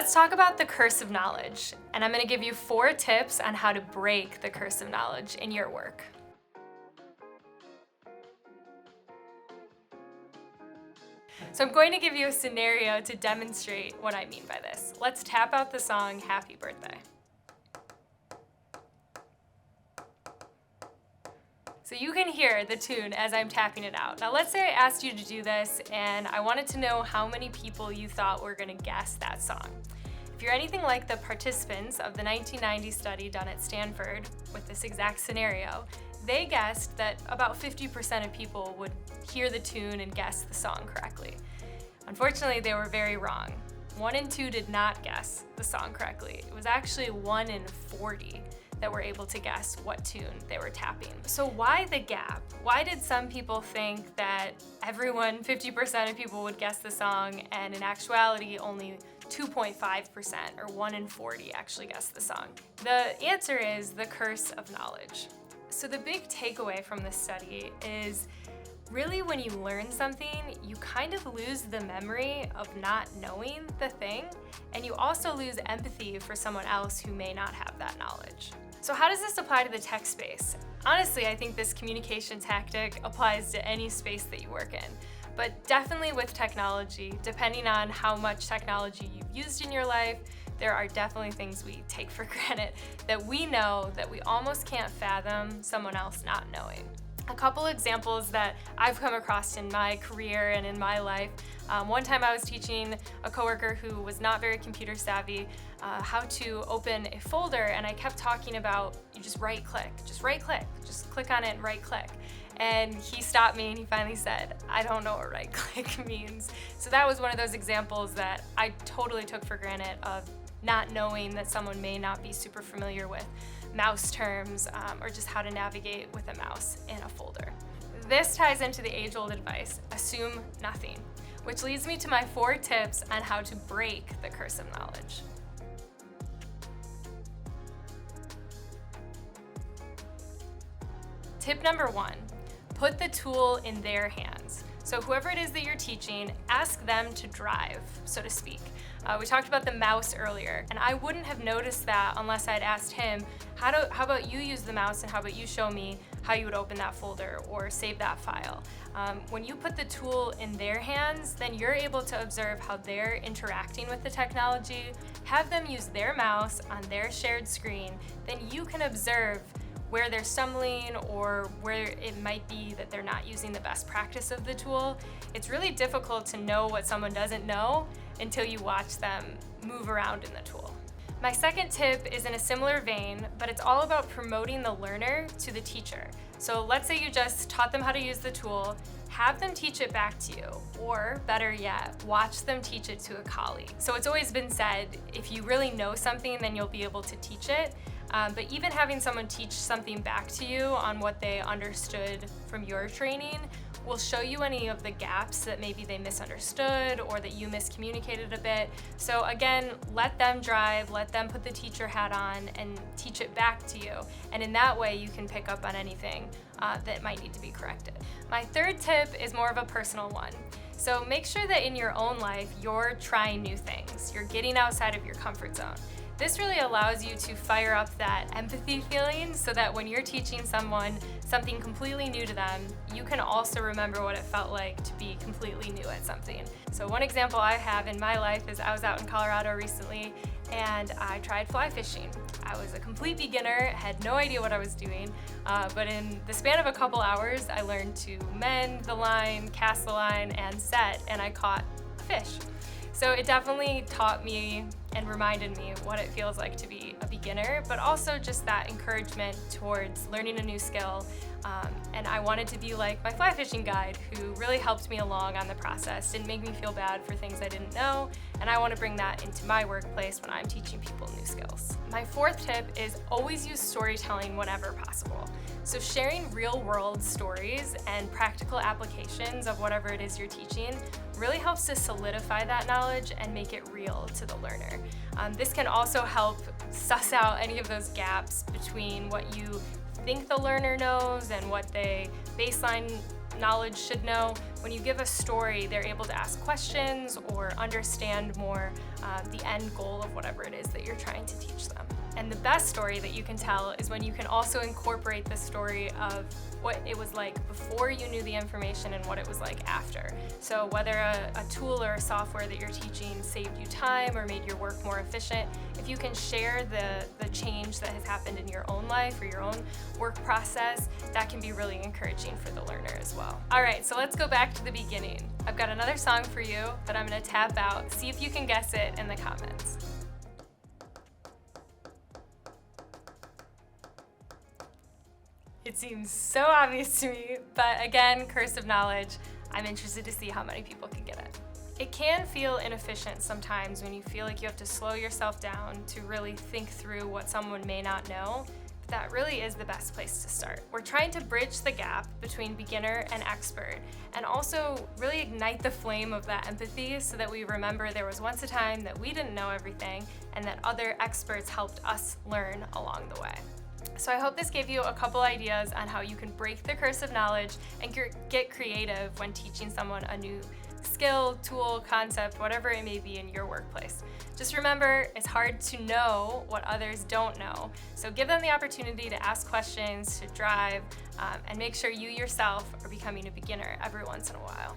Let's talk about the curse of knowledge, and I'm going to give you 4 tips on how to break the curse of knowledge in your work. So I'm going to give you a scenario to demonstrate what I mean by this. Let's tap out the song Happy Birthday. So you can hear the tune as I'm tapping it out. Now let's say I asked you to do this and I wanted to know how many people you thought were going to guess that song. If you're anything like the participants of the 1990 study done at Stanford with this exact scenario, they guessed that about 50% of people would hear the tune and guess the song correctly. Unfortunately, they were very wrong. 1 in 2 did not guess the song correctly. It was actually 1 in 40 that were able to guess what tune they were tapping. So why the gap? Why did some people think that everyone, 50% of people would guess the song, and in actuality only 2.5% or 1 in 40 actually guessed the song? The answer is the curse of knowledge. So the big takeaway from this study is really when you learn something, you kind of lose the memory of not knowing the thing, and you also lose empathy for someone else who may not have that knowledge. So how does this apply to the tech space? Honestly, I think this communication tactic applies to any space that you work in, but definitely with technology, depending on how much technology you've used in your life, there are definitely things we take for granted that we know that we almost can't fathom someone else not knowing. A couple examples that I've come across in my career and in my life. One time I was teaching a coworker who was not very computer savvy how to open a folder, and I kept talking about you just right click, just click on it and right click. And he stopped me and he finally said, I don't know what right click means. So that was one of those examples that I totally took for granted of not knowing that someone may not be super familiar with mouse terms or just how to navigate with a mouse in a folder. This ties into the age-old advice, assume nothing, which leads me to my 4 tips on how to break the curse of knowledge. Tip number 1, put the tool in their hands. So whoever it is that you're teaching, ask them to drive, so to speak. We talked about the mouse earlier, and I wouldn't have noticed that unless I'd asked him, how about you use the mouse and how about you show me how you would open that folder or save that file. When you put the tool in their hands, then you're able to observe how they're interacting with the technology, have them use their mouse on their shared screen, then you can observe where they're stumbling or where it might be that they're not using the best practice of the tool. It's really difficult to know what someone doesn't know until you watch them move around in the tool. My second tip is in a similar vein, but it's all about promoting the learner to the teacher. So let's say you just taught them how to use the tool, have them teach it back to you, or better yet, watch them teach it to a colleague. So it's always been said, if you really know something, then you'll be able to teach it. But even having someone teach something back to you on what they understood from your training will show you any of the gaps that maybe they misunderstood or that you miscommunicated a bit. So again, let them drive, let them put the teacher hat on and teach it back to you. And in that way, you can pick up on anything that might need to be corrected. My third tip is more of a personal one. So make sure that in your own life, you're trying new things. You're getting outside of your comfort zone. This really allows you to fire up that empathy feeling so that when you're teaching someone something completely new to them, you can also remember what it felt like to be completely new at something. So one example I have in my life is I was out in Colorado recently and I tried fly fishing. I was a complete beginner, had no idea what I was doing, but in the span of a couple hours, I learned to mend the line, cast the line, and set, and I caught a fish. So it definitely taught me and reminded me what it feels like to be a beginner, but also just that encouragement towards learning a new skill. And I wanted to be like my fly fishing guide who really helped me along on the process, didn't make me feel bad for things I didn't know, and I want to bring that into my workplace when I'm teaching people new skills. My fourth tip is always use storytelling whenever possible. So sharing real-world stories and practical applications of whatever it is you're teaching really helps to solidify that knowledge and make it real to the learner. This can also help suss out any of those gaps between what you think the learner knows and what they baseline knowledge should know. When you give a story, they're able to ask questions or understand more the end goal of whatever it is that you're trying to teach them. And the best story that you can tell is when you can also incorporate the story of what it was like before you knew the information and what it was like after. So whether a tool or a software that you're teaching saved you time or made your work more efficient, if you can share the change that has happened in your own life or your own work process, that can be really encouraging for the learner as well. All right, so let's go back to the beginning. I've got another song for you that I'm gonna tap out. See if you can guess it in the comments. It seems so obvious to me, but again, curse of knowledge. I'm interested to see how many people can get it. It can feel inefficient sometimes when you feel like you have to slow yourself down to really think through what someone may not know, but that really is the best place to start. We're trying to bridge the gap between beginner and expert, and also really ignite the flame of that empathy so that we remember there was once a time that we didn't know everything and that other experts helped us learn along the way. So I hope this gave you a couple ideas on how you can break the curse of knowledge and get creative when teaching someone a new skill, tool, concept, whatever it may be in your workplace. Just remember, it's hard to know what others don't know. So give them the opportunity to ask questions, to drive, and make sure you yourself are becoming a beginner every once in a while.